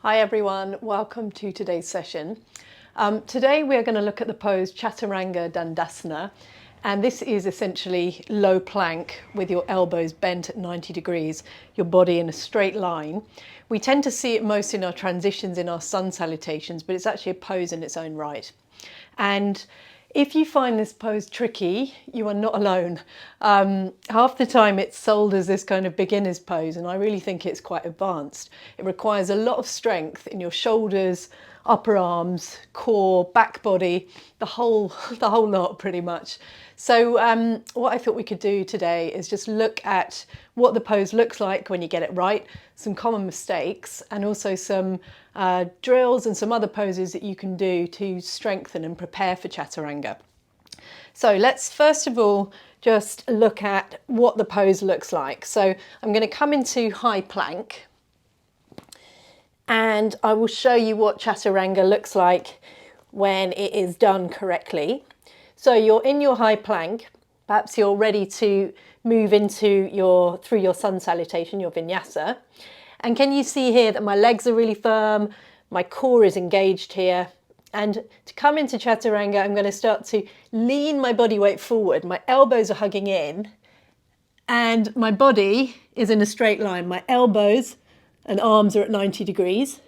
Hi everyone, welcome to today's session. Today we're going to look at the pose Chaturanga Dandasana, and this is essentially low plank with your elbows bent at 90 degrees, your body in a straight line. We tend to see it most in our transitions, in our sun salutations, but it's actually a pose in its own right. And if you find this pose tricky, you are not alone. Half the time it's sold as this kind of beginner's pose, and I really think it's quite advanced. It requires a lot of strength in your shoulders, upper arms, core, back body, the whole lot pretty much. So what I thought we could do today is just look at what the pose looks like when you get it right, some common mistakes, and also some drills and some other poses that you can do to strengthen and prepare for Chaturanga. So let's first of all just look at what the pose looks like. So I'm going to come into high plank and I will show you what Chaturanga looks like when it is done correctly. So you're in your high plank, perhaps you're ready to move into through your sun salutation, your vinyasa. And can you see here that my legs are really firm, my core is engaged here. And to come into Chaturanga, I'm going to start to lean my body weight forward. My elbows are hugging in and my body is in a straight line. My elbows and arms are at 90 degrees.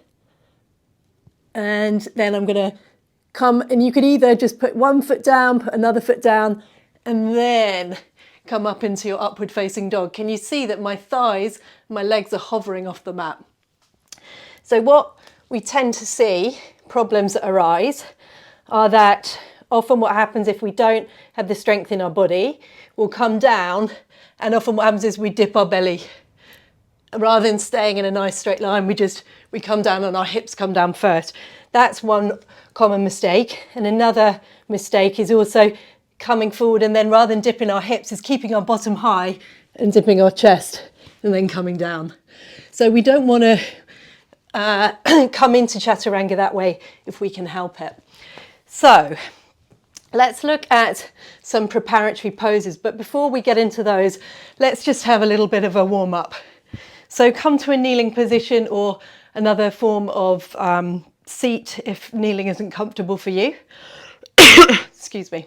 And then I'm going to come, and you could either just put one foot down, put another foot down, and then come up into your upward facing dog. Can you see that my thighs, my legs are hovering off the mat? So what we tend to see, problems that arise, are that often what happens if we don't have the strength in our body, we'll come down, and often what happens is we dip our belly. Rather than staying in a nice straight line, we come down and our hips come down first. That's one common mistake. And another mistake is also coming forward and then rather than dipping our hips is keeping our bottom high and dipping our chest and then coming down. So we don't want to come into Chaturanga that way if we can help it. So let's look at some preparatory poses. But before we get into those, let's just have a little bit of a warm up. So come to a kneeling position or another form of seat if kneeling isn't comfortable for you. Excuse me.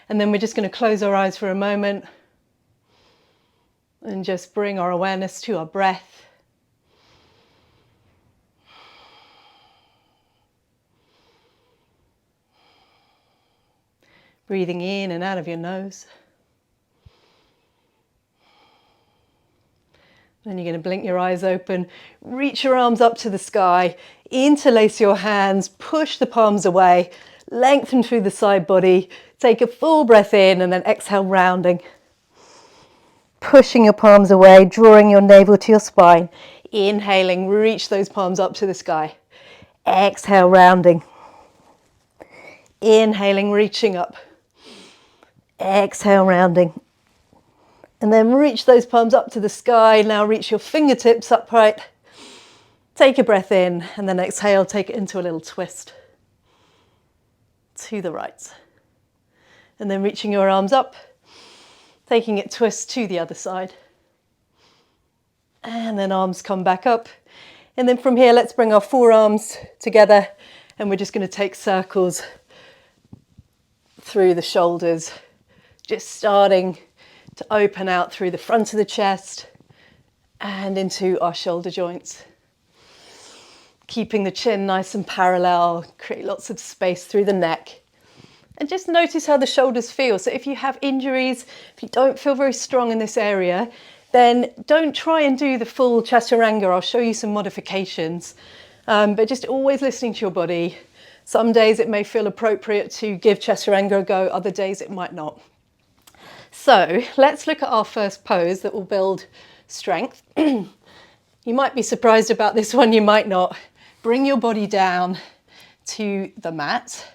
And then we're just going to close our eyes for a moment and just bring our awareness to our breath. Breathing in and out of your nose. Then you're going to blink your eyes open, reach your arms up to the sky, interlace your hands, push the palms away, lengthen through the side body, take a full breath in and then exhale, rounding. Pushing your palms away, drawing your navel to your spine, inhaling, reach those palms up to the sky. Exhale, rounding. Inhaling, reaching up. Exhale, rounding. And then reach those palms up to the sky. Now reach your fingertips upright. Take a breath in and then exhale, take it into a little twist to the right. And then reaching your arms up, taking it twist to the other side. And then arms come back up. And then from here, let's bring our forearms together and we're just going to take circles through the shoulders, just starting to open out through the front of the chest and into our shoulder joints. Keeping the chin nice and parallel, create lots of space through the neck. And just notice how the shoulders feel. So if you have injuries, if you don't feel very strong in this area, then don't try and do the full Chaturanga. I'll show you some modifications. But just always listening to your body. Some days it may feel appropriate to give Chaturanga a go, other days it might not. So let's look at our first pose that will build strength. You might be surprised about this one, you might not. Bring your body down to the mat.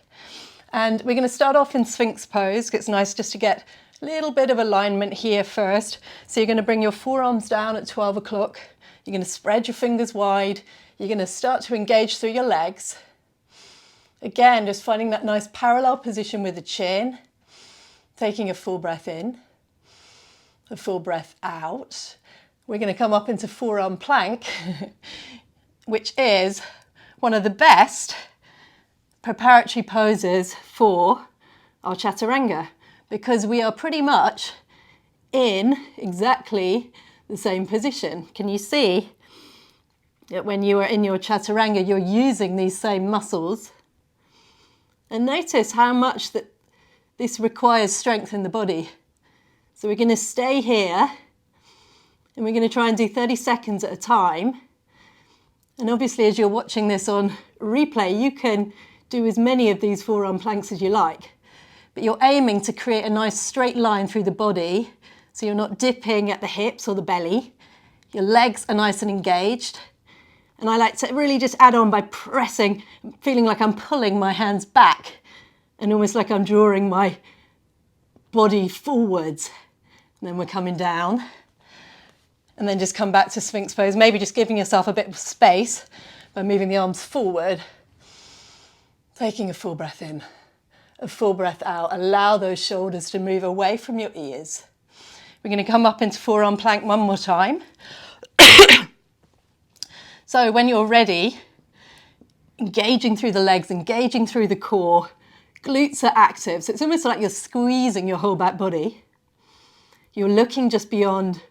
And we're going to start off in Sphinx pose. It's nice just to get a little bit of alignment here first. So you're going to bring your forearms down at 12 o'clock. You're going to spread your fingers wide. You're going to start to engage through your legs. Again, just finding that nice parallel position with the chin. Taking a full breath in, a full breath out. We're going to come up into forearm plank, which is one of the best preparatory poses for our Chaturanga, because we are pretty much in exactly the same position. Can you see that when you are in your Chaturanga, you're using these same muscles? And notice how much that this requires strength in the body. So we're going to stay here and we're going to try and do 30 seconds at a time. And obviously, as you're watching this on replay, you can do as many of these forearm planks as you like. But you're aiming to create a nice straight line through the body, so you're not dipping at the hips or the belly. Your legs are nice and engaged. And I like to really just add on by pressing, feeling like I'm pulling my hands back and almost like I'm drawing my body forwards. And then we're coming down. And then just come back to Sphinx pose, maybe just giving yourself a bit of space by moving the arms forward. Taking a full breath in, a full breath out. Allow those shoulders to move away from your ears. We're going to come up into forearm plank one more time. So when you're ready, engaging through the legs, engaging through the core, glutes are active. So it's almost like you're squeezing your whole back body. You're looking just beyond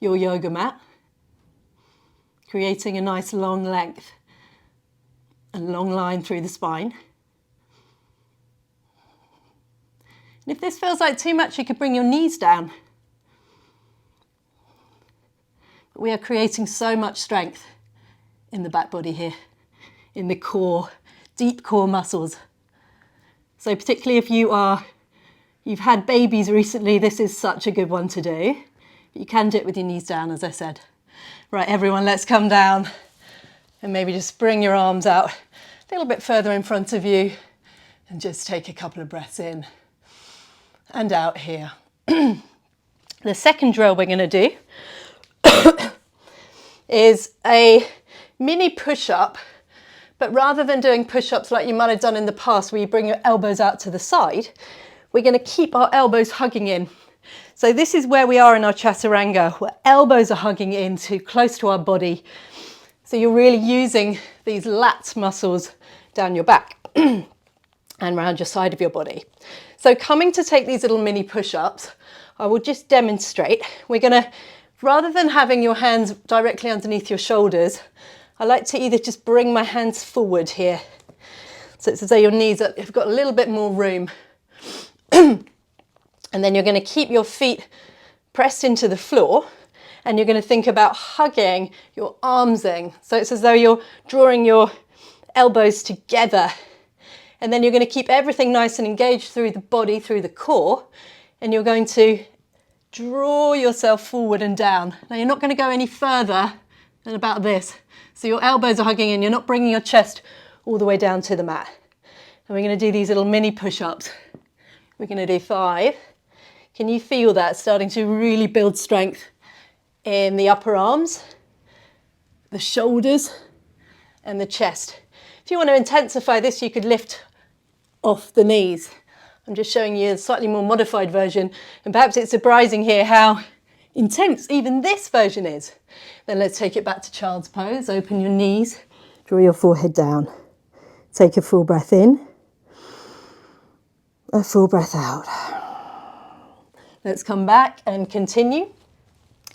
your yoga mat, creating a nice long length, a long line through the spine. And if this feels like too much, you could bring your knees down. But we are creating so much strength in the back body here, in the core, deep core muscles. So particularly if you've had babies recently, this is such a good one to do. You can do it with your knees down, as I said. Right, everyone, let's come down and maybe just bring your arms out a little bit further in front of you and just take a couple of breaths in and out here. The second drill we're going to do is a mini push-up, but rather than doing push-ups like you might have done in the past where you bring your elbows out to the side, we're going to keep our elbows hugging in. So this is where we are in our Chaturanga, where elbows are hugging in to close to our body. So you're really using these lats muscles down your back and around your side of your body. So coming to take these little mini push-ups, I will just demonstrate. We're going to, rather than having your hands directly underneath your shoulders, I like to either just bring my hands forward here. So it's as though your knees have got a little bit more room. And then you're going to keep your feet pressed into the floor and you're going to think about hugging your arms in. So it's as though you're drawing your elbows together. And then you're going to keep everything nice and engaged through the body, through the core. And you're going to draw yourself forward and down. Now you're not going to go any further than about this. So your elbows are hugging in. You're not bringing your chest all the way down to the mat. And we're going to do these little mini push-ups. We're going to do 5. Can you feel that starting to really build strength in the upper arms, the shoulders, and the chest? If you want to intensify this, you could lift off the knees. I'm just showing you a slightly more modified version, and perhaps it's surprising here how intense even this version is. Then let's take it back to child's pose. Open your knees, draw your forehead down. Take a full breath in, a full breath out. Let's come back and continue.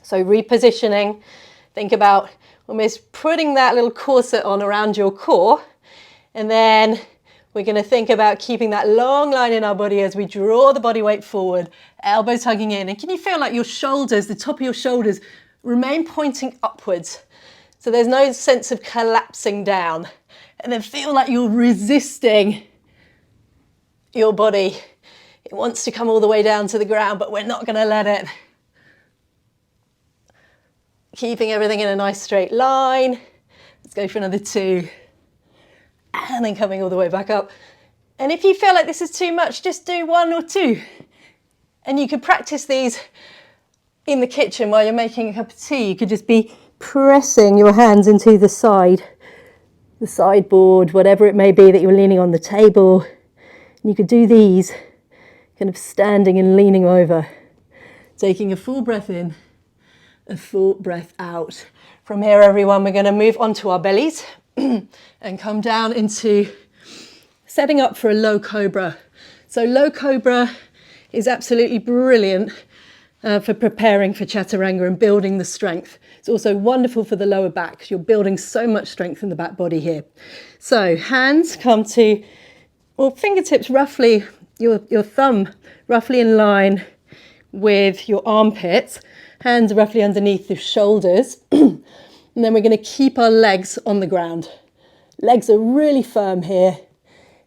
So repositioning, think about almost putting that little corset on around your core, and then we're going to think about keeping that long line in our body as we draw the body weight forward, elbows hugging in. And can you feel like your shoulders, the top of your shoulders, remain pointing upwards? So there's no sense of collapsing down. And then feel like you're resisting your body. It wants to come all the way down to the ground, but we're not going to let it. Keeping everything in a nice straight line. Let's go for another 2. And then coming all the way back up. And if you feel like this is too much, just do 1 or 2. And you could practice these in the kitchen while you're making a cup of tea. You could just be pressing your hands into the sideboard, whatever it may be that you're leaning on the table. And you could do these kind of standing and leaning over, taking a full breath in, a full breath out. From here, everyone, we're going to move onto our bellies. and come down into setting up for a low cobra. So low cobra is absolutely brilliant for preparing for Chaturanga and building the strength. It's also wonderful for the lower back. You're building so much strength in the back body here. So hands come to, well, fingertips roughly, your thumb roughly in line with your armpits, hands roughly underneath the shoulders. And then we're going to keep our legs on the ground. Legs are really firm here.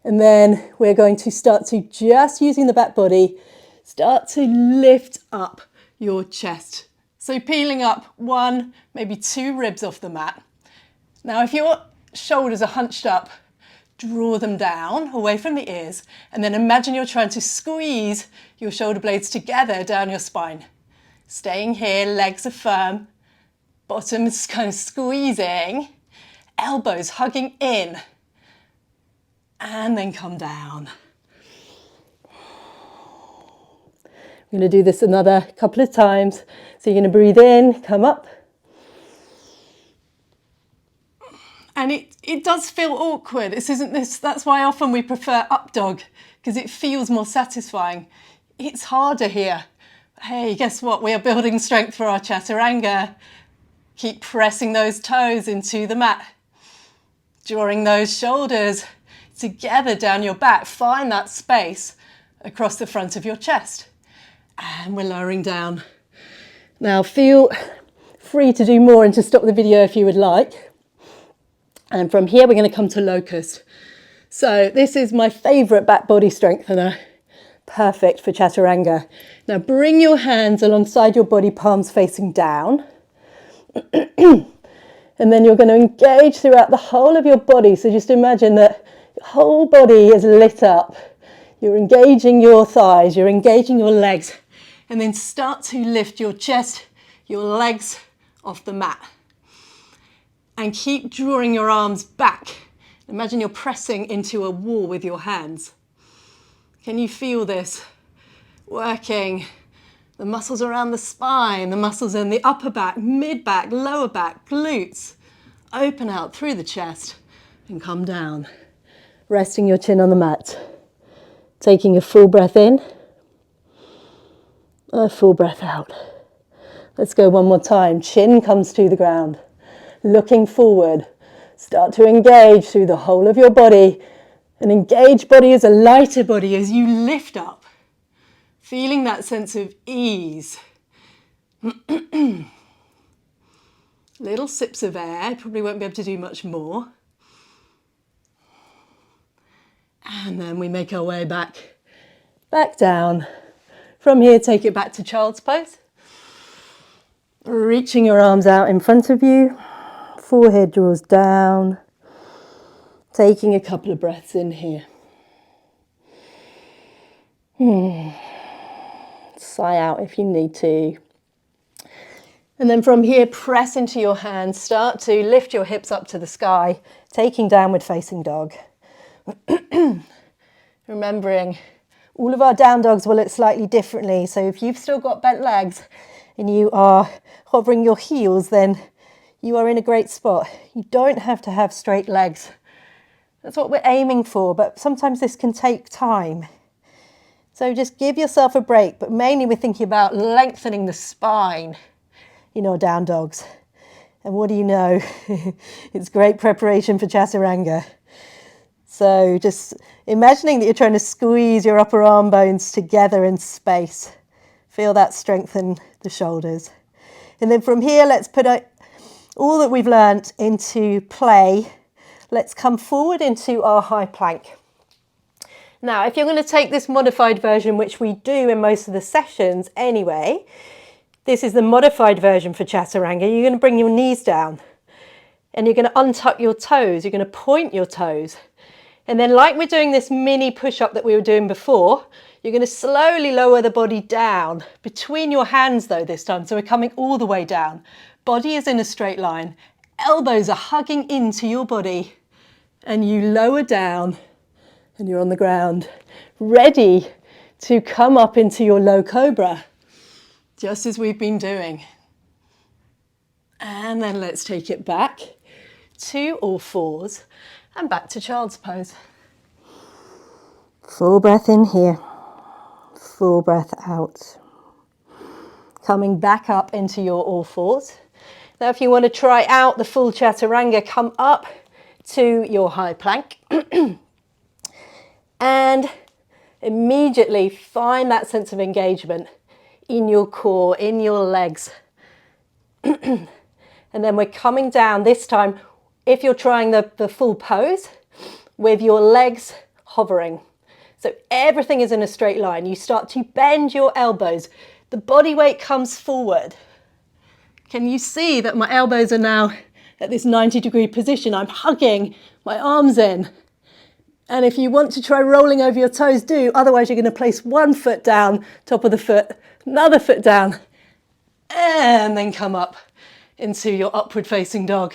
And then we're going to start to, just using the back body, start to lift up your chest. So peeling up 1, maybe 2 ribs off the mat. Now, if your shoulders are hunched up, draw them down away from the ears, and then imagine you're trying to squeeze your shoulder blades together down your spine. Staying here, legs are firm, bottom is kind of squeezing, elbows hugging in, and then come down. I'm going to do this another couple of times. So you're going to breathe in, come up. And it does feel awkward. That's why often we prefer up dog, because it feels more satisfying. It's harder here. Hey, guess what? We are building strength for our Chaturanga. Keep pressing those toes into the mat. Drawing those shoulders together down your back. Find that space across the front of your chest. And we're lowering down. Now feel free to do more and to stop the video if you would like. And from here we're going to come to locust. So this is my favourite back body strengthener. Perfect for Chaturanga. Now bring your hands alongside your body, palms facing down. And then you're going to engage throughout the whole of your body. So just imagine that your whole body is lit up. You're engaging your thighs, you're engaging your legs. And then start to lift your chest, your legs off the mat. And keep drawing your arms back. Imagine you're pressing into a wall with your hands. Can you feel this? Working the muscles around the spine, the muscles in the upper back, mid back, lower back, glutes. Open out through the chest and come down. Resting your chin on the mat. Taking a full breath in. A full breath out. Let's go one more time. Chin comes to the ground. Looking forward. Start to engage through the whole of your body. An engaged body is a lighter body as you lift up. Feeling that sense of ease. Little sips of air. Probably won't be able to do much more. And then we make our way back down. From here, take it back to child's pose. Reaching your arms out in front of you. Forehead draws down. Taking a couple of breaths in here. Sigh out if you need to. And then from here, press into your hands. Start to lift your hips up to the sky, taking downward facing dog. Remembering all of our down dogs will look slightly differently. So if you've still got bent legs and you are hovering your heels, then you are in a great spot. You don't have to have straight legs. That's what we're aiming for, but sometimes this can take time. So just give yourself a break, but mainly we're thinking about lengthening the spine in our down dogs. And what do you know? It's great preparation for Chaturanga. So just imagining that you're trying to squeeze your upper arm bones together in space. Feel that strengthen the shoulders. And then from here, let's put all that we've learnt into play. Let's come forward into our high plank. Now, if you're going to take this modified version, which we do in most of the sessions anyway, this is the modified version for Chaturanga. You're going to bring your knees down and you're going to untuck your toes. You're going to point your toes. And then like we're doing this mini push-up that we were doing before, you're going to slowly lower the body down between your hands though this time. So we're coming all the way down. Body is in a straight line. Elbows are hugging into your body and you lower down and you're on the ground, ready to come up into your low cobra, just as we've been doing. And then let's take it back to all fours and back to child's pose. Full breath in here, full breath out. Coming back up into your all fours. Now if you want to try out the full Chaturanga, come up to your high plank and immediately find that sense of engagement in your core, in your legs. And then we're coming down this time, if you're trying the full pose, with your legs hovering. So everything is in a straight line. You start to bend your elbows. The body weight comes forward. Can you see that my elbows are now at this 90-degree position? I'm hugging my arms in. And if you want to try rolling over your toes, do. Otherwise, you're going to place one foot down, top of the foot, another foot down, and then come up into your upward facing dog.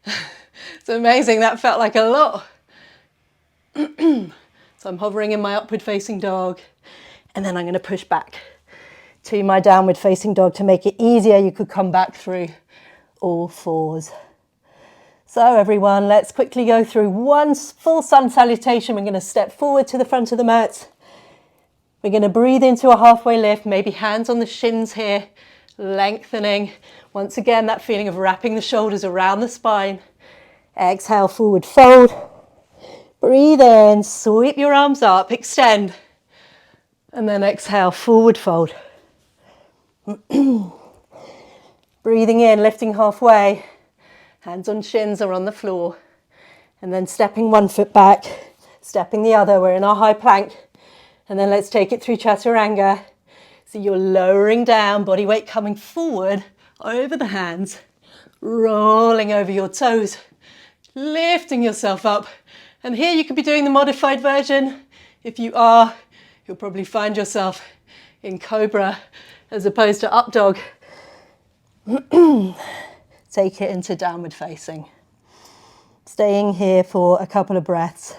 It's amazing. That felt like a lot. So I'm hovering in my upward facing dog, and then I'm going to push back to my downward facing dog. To make it easier, you could come back through all fours. So everyone, let's quickly go through one full sun salutation. We're going to step forward to the front of the mat. We're going to breathe into a halfway lift, maybe hands on the shins here, lengthening. Once again, that feeling of wrapping the shoulders around the spine. Exhale, forward fold. Breathe in, sweep your arms up, extend. And then exhale, forward fold. Breathing in, lifting halfway. Hands on shins or on the floor. And then stepping one foot back, stepping the other. We're in our high plank. And then let's take it through Chaturanga. So you're lowering down, body weight coming forward over the hands, rolling over your toes, lifting yourself up. And here you could be doing the modified version. If you are, you'll probably find yourself in cobra as opposed to up dog. Take it into downward facing. Staying here for a couple of breaths.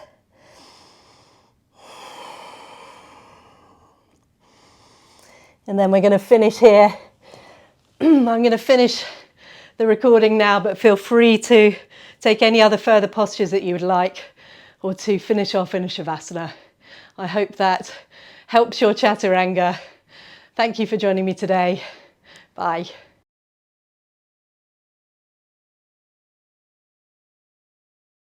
And then we're going to finish here. I'm going to finish the recording now, but feel free to take any other further postures that you would like, or to finish off in a Shavasana. I hope that helps your Chaturanga. Thank you for joining me today. Bye.